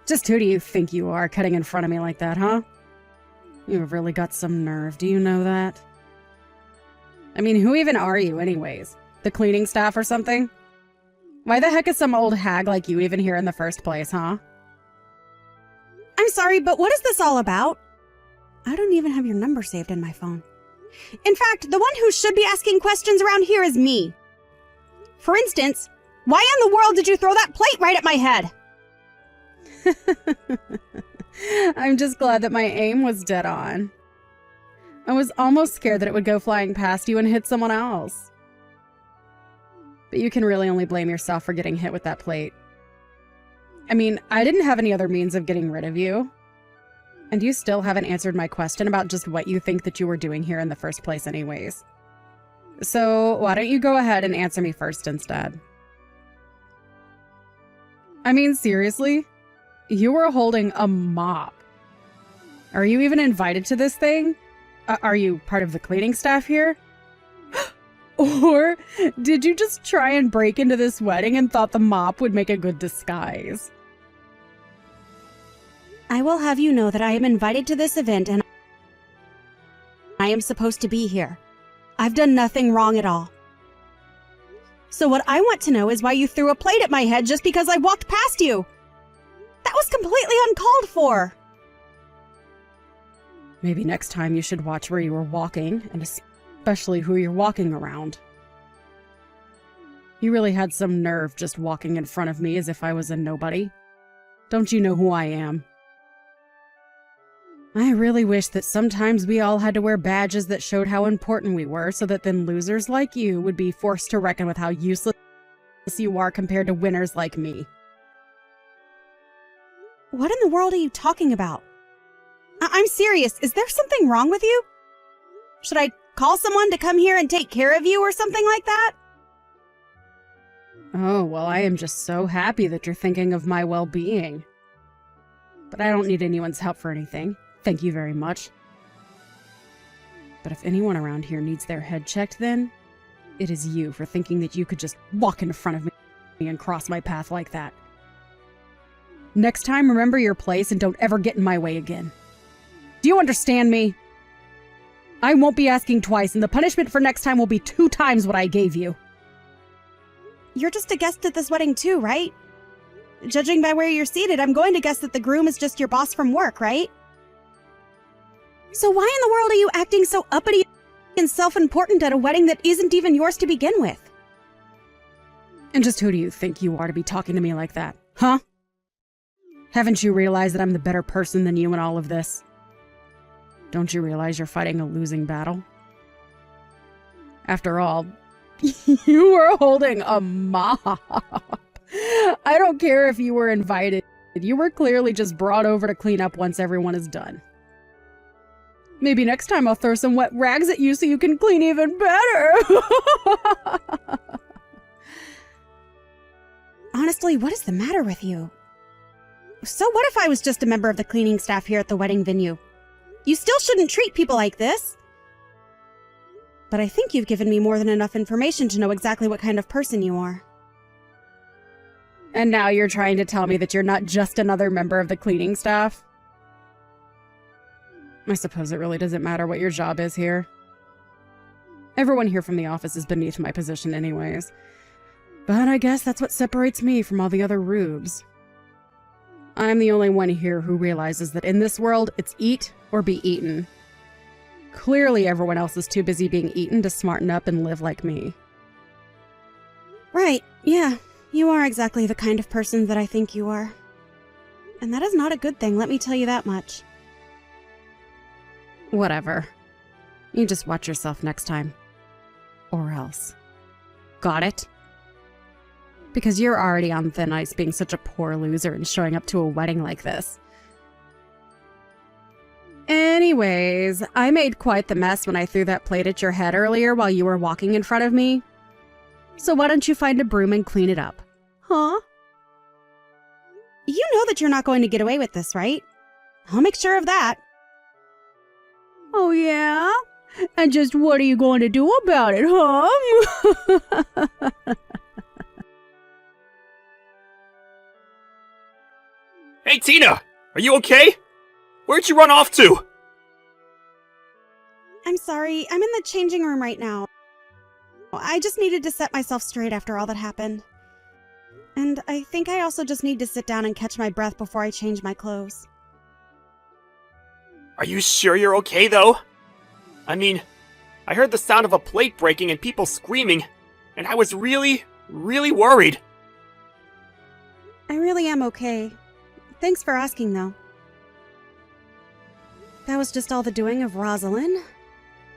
Just who do you think you are, cutting in front of me like that, huh? You've really got some nerve, do you know that? I mean, who even are you anyways? The cleaning staff or something? Why the heck is some old hag like you even here in the first place, huh? I'm sorry, but what is this all about? I don't even have your number saved in my phone. In fact, the one who should be asking questions around here is me. For instance, why in the world did you throw that plate right at my head? I'm just glad that my aim was dead on. I was almost scared that it would go flying past you and hit someone else. But you can really only blame yourself for getting hit with that plate. I mean, I didn't have any other means of getting rid of you. And you still haven't answered my question about just what you think that you were doing here in the first place anyways. So why don't you go ahead and answer me first instead? I mean, seriously? You were holding a mop. Are you even invited to this thing? Are you part of the cleaning staff here? Or did you just try and break into this wedding and thought the mop would make a good disguise? I will have you know that I am invited to this event and I am supposed to be here. I've done nothing wrong at all. So what I want to know is why you threw a plate at my head just because I walked past you. That was completely uncalled for. Maybe next time you should watch where you were walking, and especially who you're walking around. You really had some nerve just walking in front of me as if I was a nobody. Don't you know who I am? I really wish that sometimes we all had to wear badges that showed how important we were, so that then losers like you would be forced to reckon with how useless you are compared to winners like me. What in the world are you talking about? I'm serious. Is there something wrong with you? Should I call someone to come here and take care of you or something like that? Oh, well, I am just so happy that you're thinking of my well-being. But I don't need anyone's help for anything. Thank you very much. But if anyone around here needs their head checked, then it is you for thinking that you could just walk in front of me and cross my path like that. Next time, remember your place and don't ever get in my way again. Do you understand me? I won't be asking twice, and the punishment for next time will be 2 times what I gave you. You're just a guest at this wedding too, right? Judging by where you're seated, I'm going to guess that the groom is just your boss from work, right? So why in the world are you acting so uppity and self-important at a wedding that isn't even yours to begin with? And just who do you think you are to be talking to me like that, huh? Haven't you realized that I'm the better person than you in all of this? Don't you realize you're fighting a losing battle? After all, you were holding a mop. I don't care if you were invited. You were clearly just brought over to clean up once everyone is done. Maybe next time I'll throw some wet rags at you so you can clean even better. Honestly, what is the matter with you? So what if I was just a member of the cleaning staff here at the wedding venue? You still shouldn't treat people like this. But I think you've given me more than enough information to know exactly what kind of person you are. And now you're trying to tell me that you're not just another member of the cleaning staff? I suppose it really doesn't matter what your job is here. Everyone here from the office is beneath my position anyways. But I guess that's what separates me from all the other rubes. I'm the only one here who realizes that in this world, it's eat or be eaten. Clearly everyone else is too busy being eaten to smarten up and live like me. Right, yeah. You are exactly the kind of person that I think you are. And that is not a good thing, let me tell you that much. Whatever. You just watch yourself next time. Or else. Got it? Because you're already on thin ice being such a poor loser and showing up to a wedding like this. Anyways, I made quite the mess when I threw that plate at your head earlier while you were walking in front of me. So why don't you find a broom and clean it up? Huh? You know that you're not going to get away with this, right? I'll make sure of that. Oh yeah? And just what are you going to do about it, huh? Hey, Tina! Are you okay? Where'd you run off to? I'm sorry, I'm in the changing room right now. I just needed to set myself straight after all that happened. And I think I also just need to sit down and catch my breath before I change my clothes. Are you sure you're okay, though? I mean, I heard the sound of a plate breaking and people screaming, and I was really, really worried. I really am okay. Thanks for asking, though. That was just all the doing of Rosalind.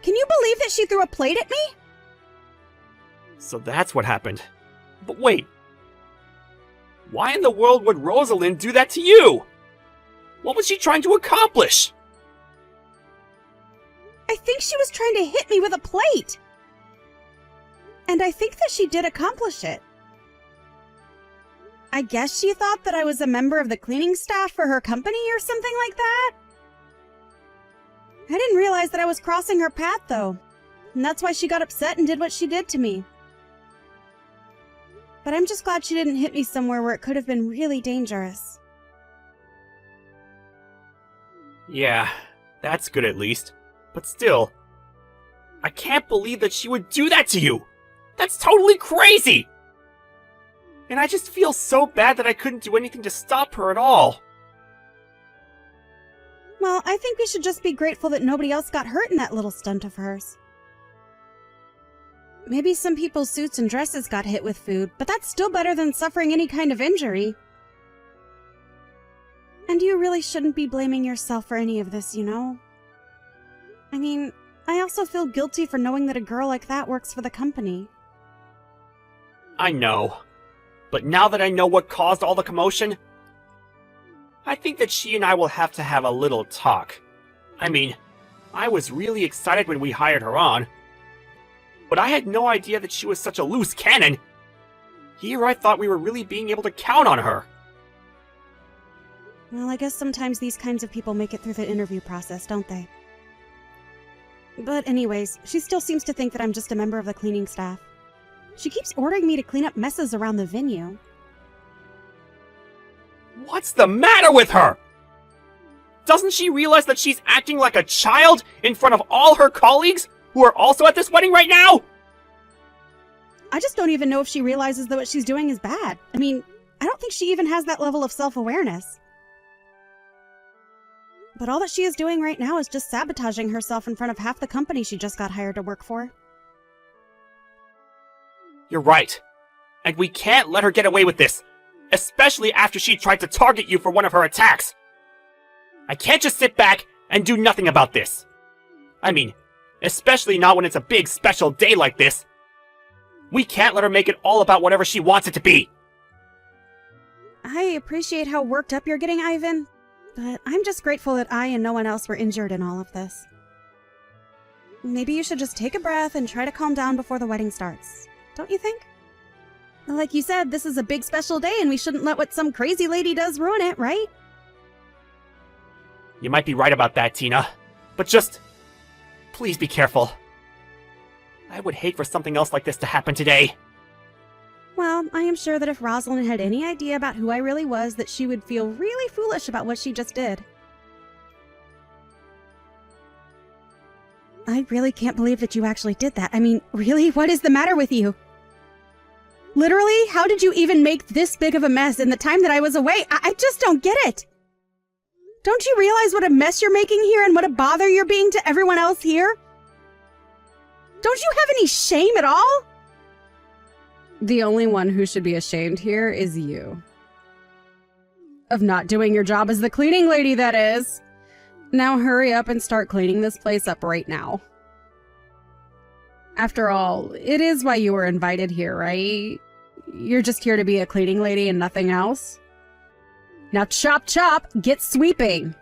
Can you believe that she threw a plate at me? So that's what happened. But wait. Why in the world would Rosalind do that to you? What was she trying to accomplish? I think she was trying to hit me with a plate. And I think that she did accomplish it. I guess she thought that I was a member of the cleaning staff for her company or something like that. I didn't realize that I was crossing her path, though. And that's why she got upset and did what she did to me. But I'm just glad she didn't hit me somewhere where it could have been really dangerous. Yeah, that's good at least. But still, I can't believe that she would do that to you! That's totally crazy! And I just feel so bad that I couldn't do anything to stop her at all. Well, I think we should just be grateful that nobody else got hurt in that little stunt of hers. Maybe some people's suits and dresses got hit with food, but that's still better than suffering any kind of injury. And you really shouldn't be blaming yourself for any of this, you know? I mean, I also feel guilty for knowing that a girl like that works for the company. I know. But now that I know what caused all the commotion, I think that she and I will have to have a little talk. I mean, I was really excited when we hired her on, but I had no idea that she was such a loose cannon. Here I thought we were really being able to count on her. Well, I guess sometimes these kinds of people make it through the interview process, don't they? But anyways, she still seems to think that I'm just a member of the cleaning staff. She keeps ordering me to clean up messes around the venue. What's the matter with her? Doesn't she realize that she's acting like a child in front of all her colleagues who are also at this wedding right now? I just don't even know if she realizes that what she's doing is bad. I mean, I don't think she even has that level of self-awareness. But all that she is doing right now is just sabotaging herself in front of half the company she just got hired to work for. You're right. And we can't let her get away with this, especially after she tried to target you for one of her attacks. I can't just sit back and do nothing about this. I mean, especially not when it's a big special day like this. We can't let her make it all about whatever she wants it to be. I appreciate how worked up you're getting, Ivan, but I'm just grateful that I and no one else were injured in all of this. Maybe you should just take a breath and try to calm down before the wedding starts. Don't you think? Like you said, this is a big special day and we shouldn't let what some crazy lady does ruin it, right? You might be right about that, Tina. But just, please be careful. I would hate for something else like this to happen today. Well, I am sure that if Rosalind had any idea about who I really was, that she would feel really foolish about what she just did. I really can't believe that you actually did that. I mean, really? What is the matter with you? Literally, how did you even make this big of a mess in the time that I was away? I just don't get it. Don't you realize what a mess you're making here and what a bother you're being to everyone else here? Don't you have any shame at all? The only one who should be ashamed here is you. Of not doing your job as the cleaning lady, that is. Now hurry up and start cleaning this place up right now. After all, it is why you were invited here, right? You're just here to be a cleaning lady and nothing else? Now chop chop, get sweeping!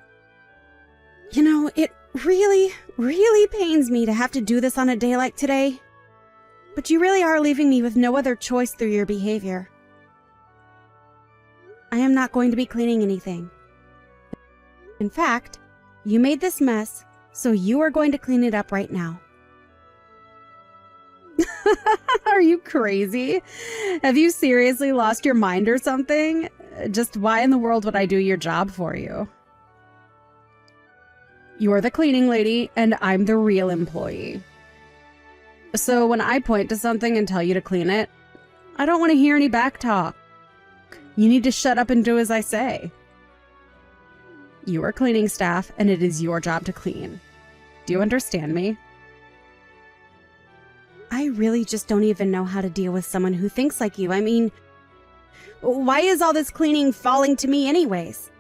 You know, it really, really pains me to have to do this on a day like today. But you really are leaving me with no other choice through your behavior. I am not going to be cleaning anything. In fact, you made this mess, so you are going to clean it up right now. Are you crazy? Have you seriously lost your mind or something? Just why in the world would I do your job for you? You're the cleaning lady, and I'm the real employee. So when I point to something and tell you to clean it, I don't want to hear any back talk. You need to shut up and do as I say. You are cleaning staff, and it is your job to clean. Do you understand me? I really just don't even know how to deal with someone who thinks like you. I mean, why is all this cleaning falling to me anyways?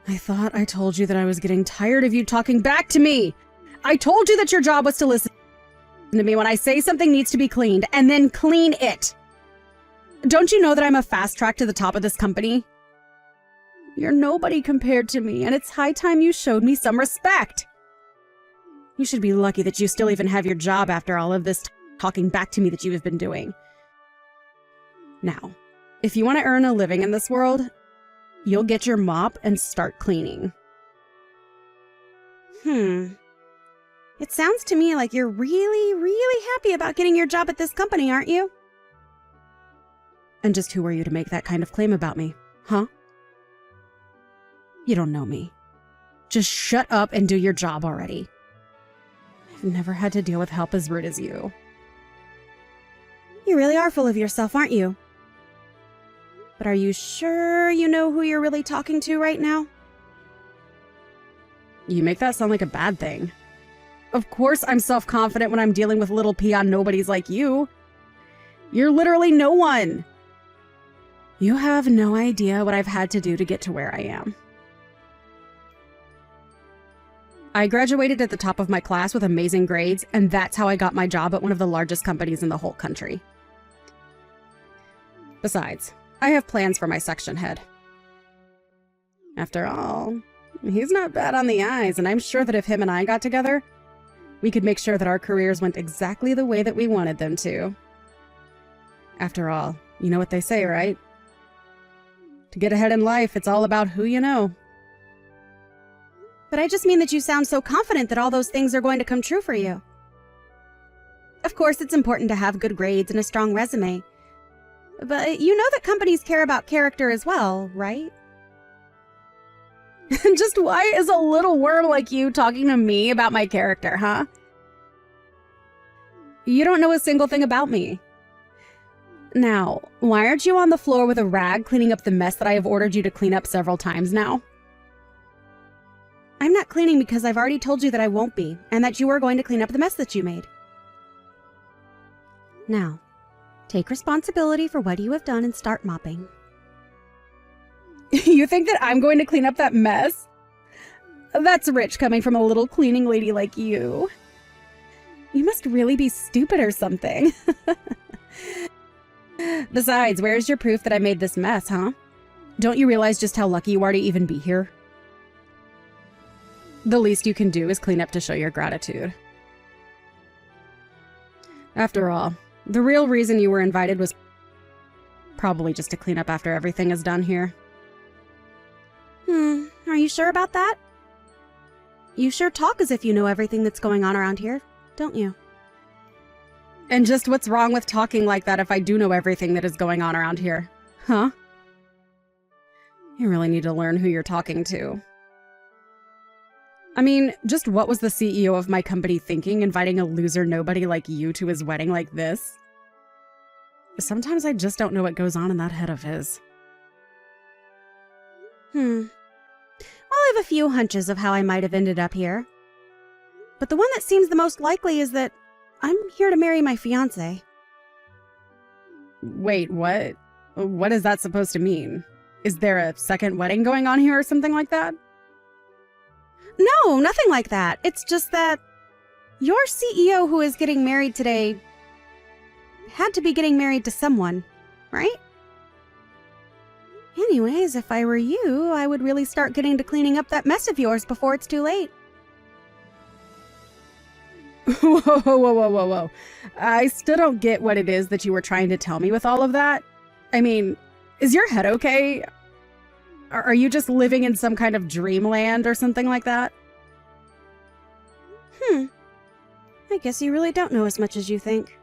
I thought I told you that I was getting tired of you talking back to me. I told you that your job was to listen to me when I say something needs to be cleaned, and then clean it. Don't you know that I'm a fast track to the top of this company? You're nobody compared to me, and it's high time you showed me some respect. You should be lucky that you still even have your job after all of this talking back to me that you have been doing. Now, if you want to earn a living in this world, you'll get your mop and start cleaning. It sounds to me like you're really, really happy about getting your job at this company, aren't you? And just who are you to make that kind of claim about me, huh? You don't know me. Just shut up and do your job already. I've never had to deal with help as rude as you. You really are full of yourself, aren't you? But are you sure you know who you're really talking to right now? You make that sound like a bad thing. Of course I'm self-confident when I'm dealing with little peon nobodies like you. You're literally no one. You have no idea what I've had to do to get to where I am. I graduated at the top of my class with amazing grades, and that's how I got my job at one of the largest companies in the whole country. Besides, I have plans for my section head. After all, he's not bad on the eyes, and I'm sure that if him and I got together, we could make sure that our careers went exactly the way that we wanted them to. After all, you know what they say, right? To get ahead in life, it's all about who you know. But I just mean that you sound so confident that all those things are going to come true for you. Of course, it's important to have good grades and a strong resume. But you know that companies care about character as well, right? Just why is a little worm like you talking to me about my character, huh? You don't know a single thing about me. Now, why aren't you on the floor with a rag cleaning up the mess that I have ordered you to clean up several times now? I'm not cleaning because I've already told you that I won't be, and that you are going to clean up the mess that you made. Now, take responsibility for what you have done and start mopping. You think that I'm going to clean up that mess? That's rich coming from a little cleaning lady like you. You must really be stupid or something. Besides, where's your proof that I made this mess, huh? Don't you realize just how lucky you are to even be here? The least you can do is clean up to show your gratitude. After all, the real reason you were invited was probably just to clean up after everything is done here. Are you sure about that? You sure talk as if you know everything that's going on around here, don't you? And just what's wrong with talking like that if I do know everything that is going on around here? Huh? You really need to learn who you're talking to. I mean, just what was the CEO of my company thinking, inviting a loser nobody like you to his wedding like this? Sometimes I just don't know what goes on in that head of his. Well, I have a few hunches of how I might have ended up here. But the one that seems the most likely is that I'm here to marry my fiancé. Wait, what? What is that supposed to mean? Is there a second wedding going on here or something like that? No, nothing like that. It's just that your CEO who is getting married today had to be getting married to someone, right? Anyways, if I were you, I would really start getting to cleaning up that mess of yours before it's too late. Whoa. I still don't get what it is that you were trying to tell me with all of that. I mean, is your head okay? Are you just living in some kind of dreamland or something like that? I guess you really don't know as much as you think.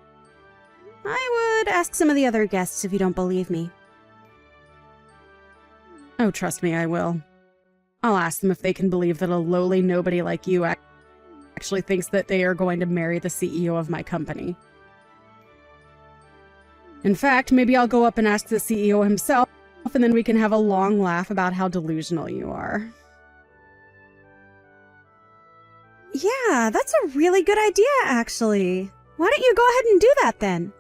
I would ask some of the other guests if you don't believe me. Oh, trust me, I will. I'll ask them if they can believe that a lowly nobody like you actually thinks that they are going to marry the CEO of my company. In fact, maybe I'll go up and ask the CEO himself, and then we can have a long laugh about how delusional you are. Yeah, that's a really good idea, actually. Why don't you go ahead and do that then?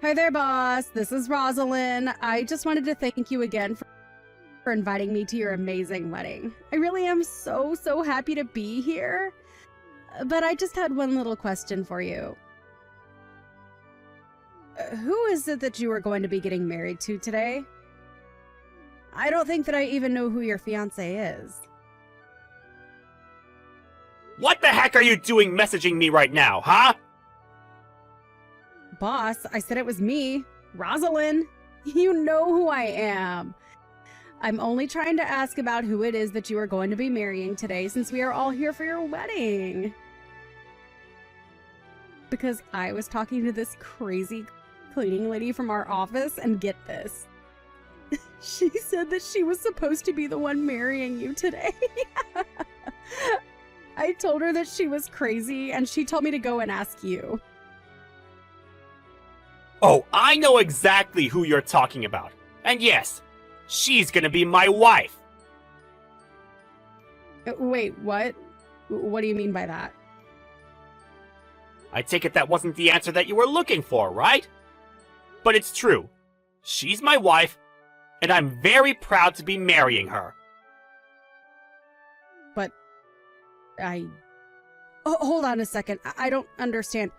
Hi there, boss. This is Rosalind. I just wanted to thank you again for inviting me to your amazing wedding. I really am so happy to be here. But I just had one little question for you. Who is it that you are going to be getting married to today? I don't think that I even know who your fiancé is. What the heck are you doing messaging me right now, huh? Boss, I said it was me, Rosalind. You know who I am. I'm only trying to ask about who it is that you are going to be marrying today, since we are all here for your wedding. Because I was talking to this crazy cleaning lady from our office, and get this. She said that she was supposed to be the one marrying you today. I told her that she was crazy, and she told me to go and ask you. Oh, I know exactly who you're talking about. And yes, she's gonna be my wife. Wait, what? What do you mean by that? I take it that wasn't the answer that you were looking for, right? But it's true. She's my wife, and I'm very proud to be marrying her. But Oh, hold on a second. I don't understand.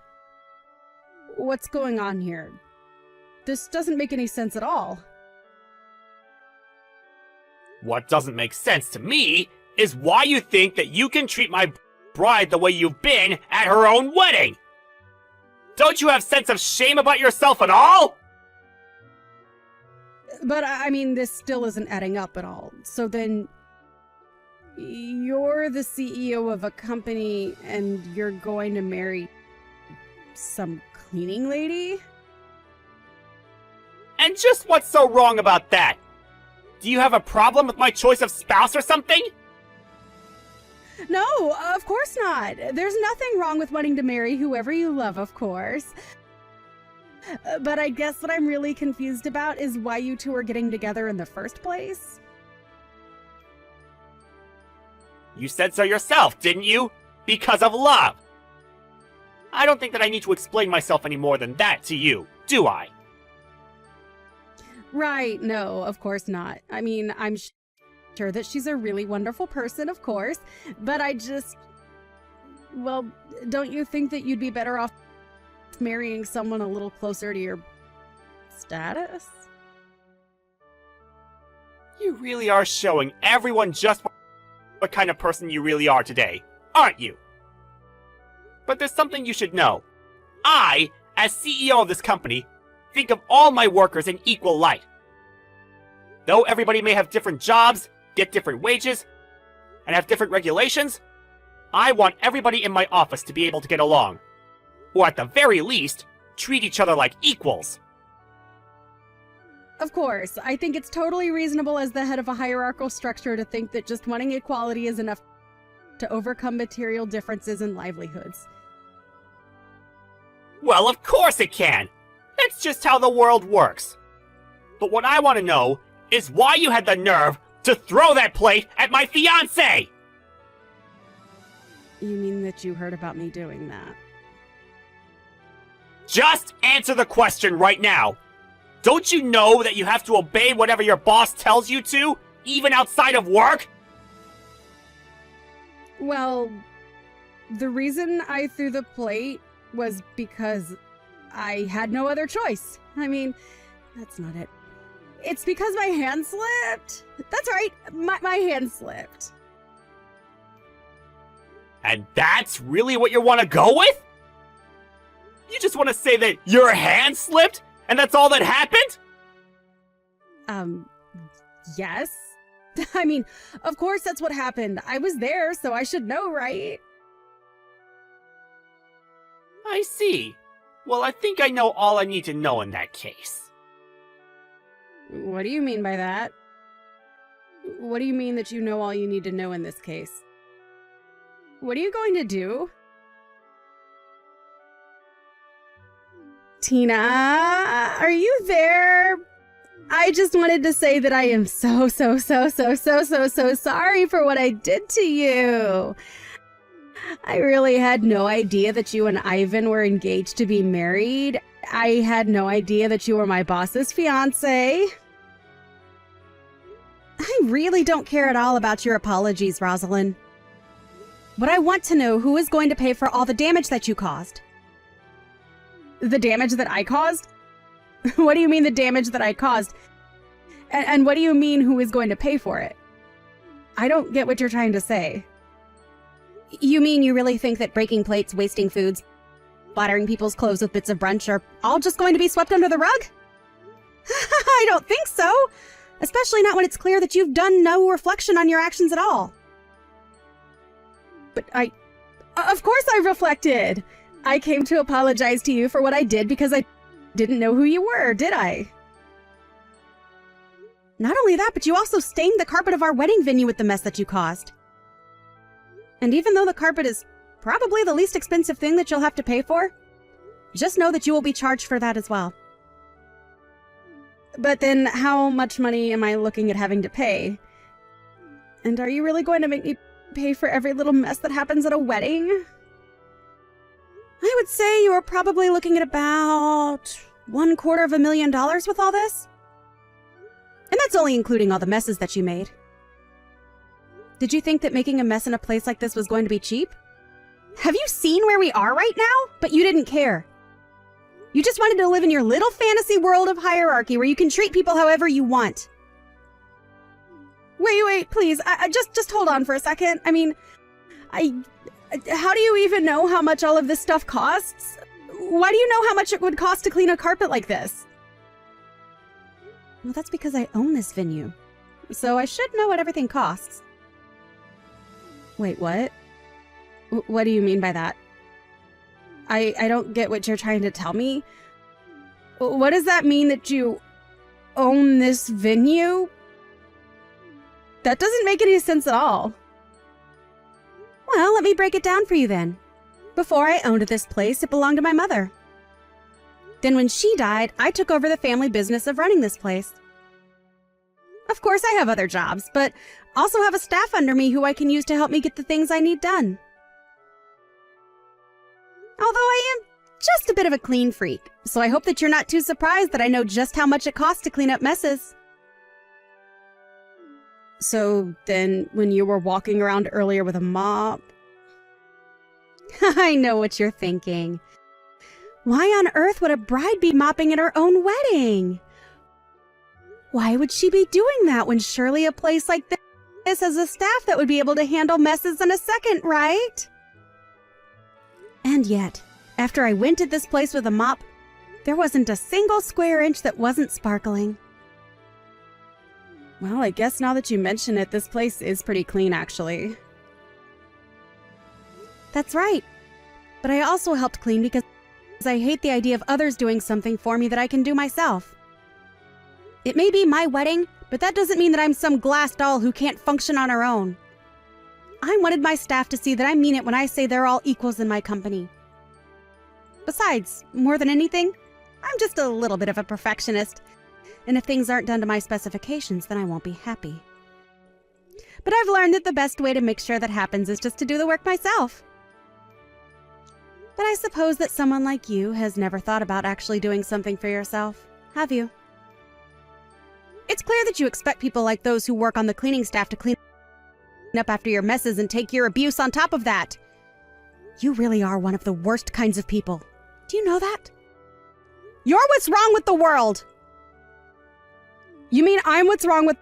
What's going on here? This doesn't make any sense at all. What doesn't make sense to me is why you think that you can treat my bride the way you've been at her own wedding. Don't you have sense of shame about yourself at all? But I mean, this still isn't adding up at all. So then, you're the CEO of a company and you're going to marry some cleaning lady? And just what's so wrong about that? Do you have a problem with my choice of spouse or something? No, of course not. There's nothing wrong with wanting to marry whoever you love, of course. But I guess what I'm really confused about is why you two are getting together in the first place. You said so yourself, didn't you? Because of love. I don't think that I need to explain myself any more than that to you, do I? Right, no, of course not. I mean, I'm sure that she's a really wonderful person, of course, but well, don't you think that you'd be better off marrying someone a little closer to your status? You really are showing everyone just what kind of person you really are today, aren't you? But there's something you should know. I, as CEO of this company, think of all my workers in equal light. Though everybody may have different jobs, get different wages, and have different regulations, I want everybody in my office to be able to get along. Or at the very least, treat each other like equals. Of course, I think it's totally reasonable as the head of a hierarchical structure to think that just wanting equality is enough to overcome material differences in livelihoods. Well, of course it can! That's just how the world works. But what I want to know is why you had the nerve to throw that plate at my fiancé! You mean that you heard about me doing that? Just answer the question right now! Don't you know that you have to obey whatever your boss tells you to, even outside of work? Well, the reason I threw the plate was because I had no other choice. I mean, that's not it. It's because my hand slipped. That's right, my hand slipped. And that's really what you want to go with? You just want to say that your hand slipped, and that's all that happened? Yes. I mean, of course that's what happened. I was there, so I should know, right? I see. Well, I think I know all I need to know in that case. What do you mean by that? What do you mean that you know all you need to know in this case? What are you going to do? Tina, are you there? I just wanted to say that I am so sorry for what I did to you. I really had no idea that you and Ivan were engaged to be married. I had no idea that you were my boss's fiancé. I really don't care at all about your apologies, Rosalind. But I want to know who is going to pay for all the damage that you caused. The damage that I caused? What do you mean the damage that I caused? And what do you mean who is going to pay for it? I don't get what you're trying to say. You mean you really think that breaking plates, wasting foods, splattering people's clothes with bits of brunch are all just going to be swept under the rug? I don't think so. Especially not when it's clear that you've done no reflection on your actions at all. But of course I reflected. I came to apologize to you for what I did because I didn't know who you were, did I? Not only that, but you also stained the carpet of our wedding venue with the mess that you caused. And even though the carpet is probably the least expensive thing that you'll have to pay for, just know that you will be charged for that as well. But then how much money am I looking at having to pay? And are you really going to make me pay for every little mess that happens at a wedding? I would say you were probably looking at about $250,000 with all this. And that's only including all the messes that you made. Did you think that making a mess in a place like this was going to be cheap? Have you seen where we are right now? But you didn't care. You just wanted to live in your little fantasy world of hierarchy where you can treat people however you want. Wait, please. Just hold on for a second. I mean, how do you even know how much all of this stuff costs? Why do you know how much it would cost to clean a carpet like this? Well, that's because I own this venue. So I should know what everything costs. Wait, what? What do you mean by that? I don't get what you're trying to tell me. What does that mean that you own this venue? That doesn't make any sense at all. Well, let me break it down for you then. Before I owned this place, it belonged to my mother. Then when she died, I took over the family business of running this place. Of course, I have other jobs, but also have a staff under me who I can use to help me get the things I need done. Although I am just a bit of a clean freak, so I hope that you're not too surprised that I know just how much it costs to clean up messes. So then, when you were walking around earlier with a mop... I know what you're thinking. Why on earth would a bride be mopping at her own wedding? Why would she be doing that when surely a place like this has a staff that would be able to handle messes in a second, right? And yet, after I went at this place with a mop, there wasn't a single square inch that wasn't sparkling. Well, I guess now that you mention it, this place is pretty clean, actually. That's right. But I also helped clean because I hate the idea of others doing something for me that I can do myself. It may be my wedding, but that doesn't mean that I'm some glass doll who can't function on her own. I wanted my staff to see that I mean it when I say they're all equals in my company. Besides, more than anything, I'm just a little bit of a perfectionist, and if things aren't done to my specifications, then I won't be happy. But I've learned that the best way to make sure that happens is just to do the work myself. But I suppose that someone like you has never thought about actually doing something for yourself, have you? It's clear that you expect people like those who work on the cleaning staff to clean up after your messes and take your abuse on top of that. You really are one of the worst kinds of people. Do you know that? You're what's wrong with the world! You mean I'm what's wrong with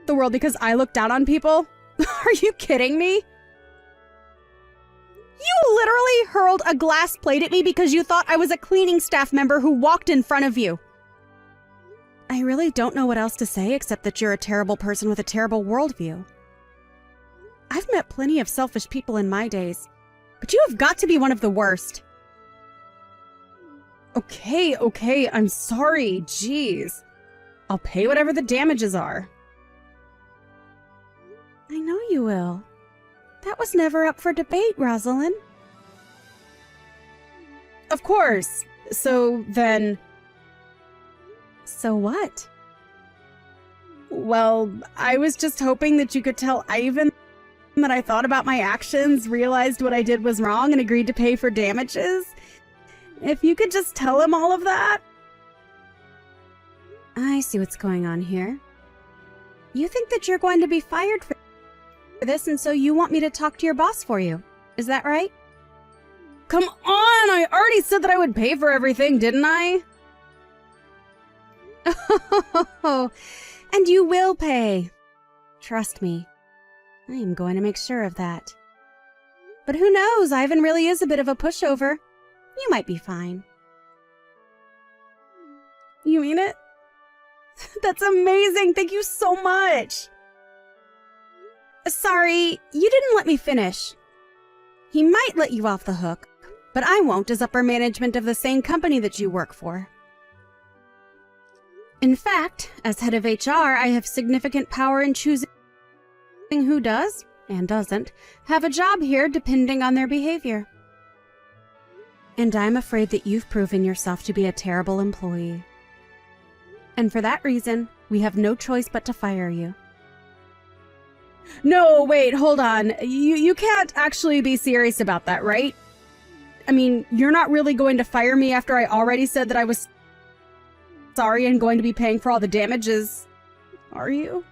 the world because I look down on people? Are you kidding me? You literally hurled a glass plate at me because you thought I was a cleaning staff member who walked in front of you. I really don't know what else to say except that you're a terrible person with a terrible worldview. I've met plenty of selfish people in my days, but you have got to be one of the worst. Okay, I'm sorry, jeez. I'll pay whatever the damages are. I know you will. That was never up for debate, Rosalind. Of course. So then... So what? Well, I was just hoping that you could tell Ivan that I thought about my actions, realized what I did was wrong, and agreed to pay for damages. If you could just tell him all of that. I see what's going on here. You think that you're going to be fired for this, and so you want me to talk to your boss for you. Is that right? Come on! I already said that I would pay for everything, didn't I? Oh, and you will pay. Trust me. I am going to make sure of that. But who knows? Ivan really is a bit of a pushover. You might be fine. You mean it? That's amazing! Thank you so much! Sorry, you didn't let me finish. He might let you off the hook, but I won't as upper management of the same company that you work for. In fact, as head of HR, I have significant power in choosing who does, and doesn't, have a job here depending on their behavior. And I'm afraid that you've proven yourself to be a terrible employee. And for that reason, we have no choice but to fire you. No, wait, hold on. You can't actually be serious about that, right? I mean, you're not really going to fire me after I already said that I was sorry and going to be paying for all the damages, are you?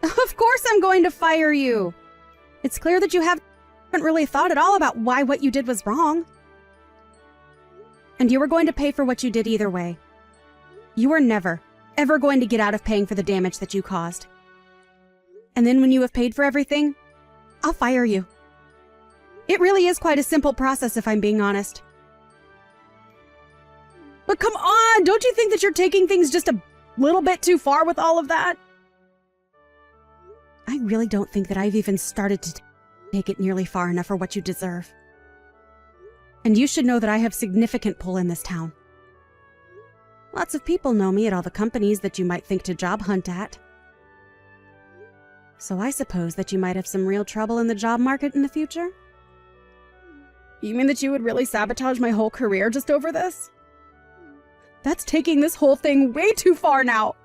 Of course I'm going to fire you! It's clear that you haven't really thought at all about why what you did was wrong. And you were going to pay for what you did either way. You were never, ever going to get out of paying for the damage that you caused. And then when you have paid for everything, I'll fire you. It really is quite a simple process if I'm being honest. But come on! Don't you think that you're taking things just a little bit too far with all of that? I really don't think that I've even started to take it nearly far enough for what you deserve. And you should know that I have significant pull in this town. Lots of people know me at all the companies that you might think to job hunt at. So I suppose that you might have some real trouble in the job market in the future? You mean that you would really sabotage my whole career just over this? That's taking this whole thing way too far now.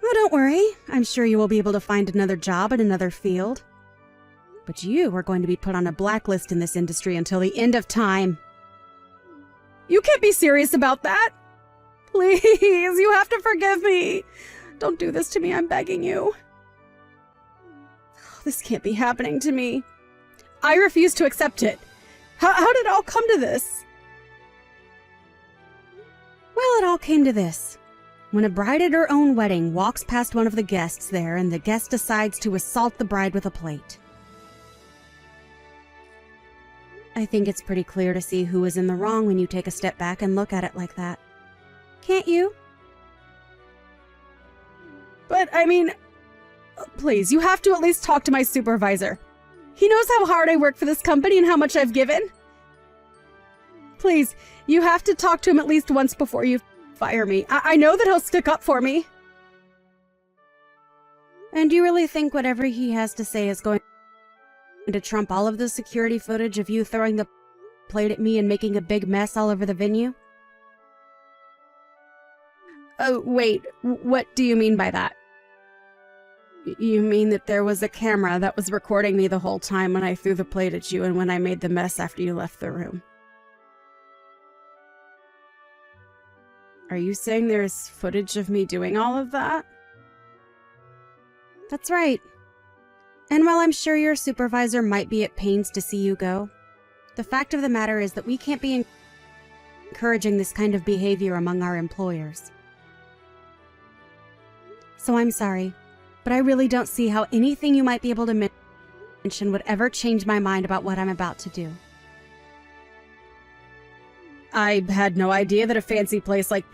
Oh, don't worry. I'm sure you will be able to find another job in another field. But you are going to be put on a blacklist in this industry until the end of time. You can't be serious about that. Please, you have to forgive me. Don't do this to me, I'm begging you. This can't be happening to me. I refuse to accept it. How did it all come to this? Well, it all came to this. When a bride at her own wedding walks past one of the guests there and the guest decides to assault the bride with a plate. I think it's pretty clear to see who is in the wrong when you take a step back and look at it like that. Can't you? But, I mean, please, you have to at least talk to my supervisor. He knows how hard I work for this company and how much I've given. Please, you have to talk to him at least once before you fire me. I know that he'll stick up for me. And you really think whatever he has to say is going to trump all of the security footage of you throwing the plate at me and making a big mess all over the venue? Oh, wait, what do you mean by that? You mean that there was a camera that was recording me the whole time when I threw the plate at you and when I made the mess after you left the room? Are you saying there's footage of me doing all of that? That's right. And while I'm sure your supervisor might be at pains to see you go, the fact of the matter is that we can't be encouraging this kind of behavior among our employers. So I'm sorry, but I really don't see how anything you might be able to mention would ever change my mind about what I'm about to do. I had no idea that a fancy place like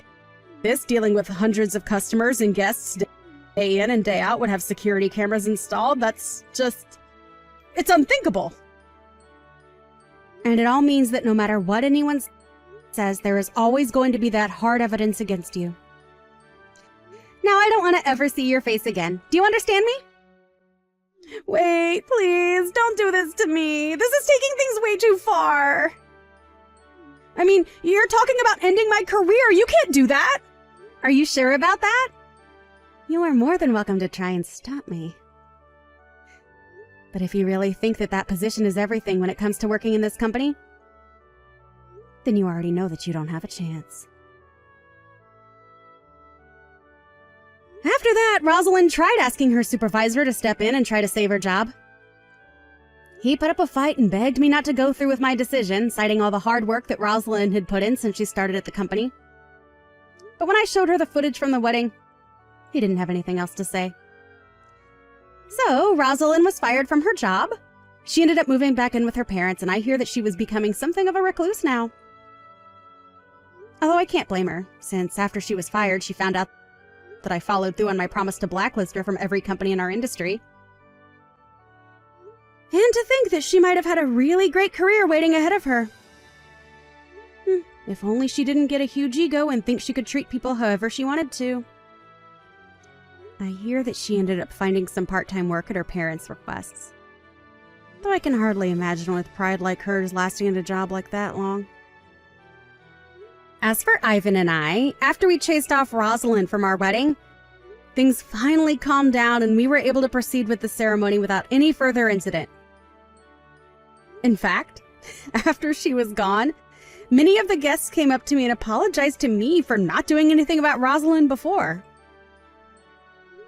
this, dealing with hundreds of customers and guests day in and day out, would have security cameras installed. That's just... it's unthinkable. And it all means that no matter what anyone says there is always going to be that hard evidence against you. Now I don't want to ever see your face again. Do you understand me? Wait, please, don't do this to me. This is taking things way too far. I mean, you're talking about ending my career. You can't do that. Are you sure about that? You are more than welcome to try and stop me. But if you really think that that position is everything when it comes to working in this company, then you already know that you don't have a chance. After that, Rosalind tried asking her supervisor to step in and try to save her job. He put up a fight and begged me not to go through with my decision, citing all the hard work that Rosalind had put in since she started at the company. But when I showed her the footage from the wedding, he didn't have anything else to say. So, Rosalind was fired from her job. She ended up moving back in with her parents, and I hear that she was becoming something of a recluse now. Although I can't blame her, since after she was fired, she found out that I followed through on my promise to blacklist her from every company in our industry. And to think that she might have had a really great career waiting ahead of her. If only she didn't get a huge ego and think she could treat people however she wanted to. I hear that she ended up finding some part-time work at her parents' requests. Though I can hardly imagine with pride like hers lasting in a job like that long. As for Ivan and I, after we chased off Rosalind from our wedding, things finally calmed down and we were able to proceed with the ceremony without any further incident. In fact, after she was gone, many of the guests came up to me and apologized to me for not doing anything about Rosalind before.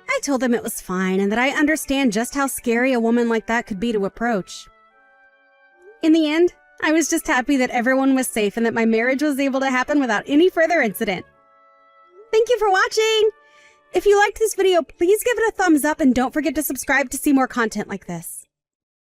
I told them it was fine and that I understand just how scary a woman like that could be to approach. In the end, I was just happy that everyone was safe and that my marriage was able to happen without any further incident. Thank you for watching! If you liked this video, please give it a thumbs up and don't forget to subscribe to see more content like this.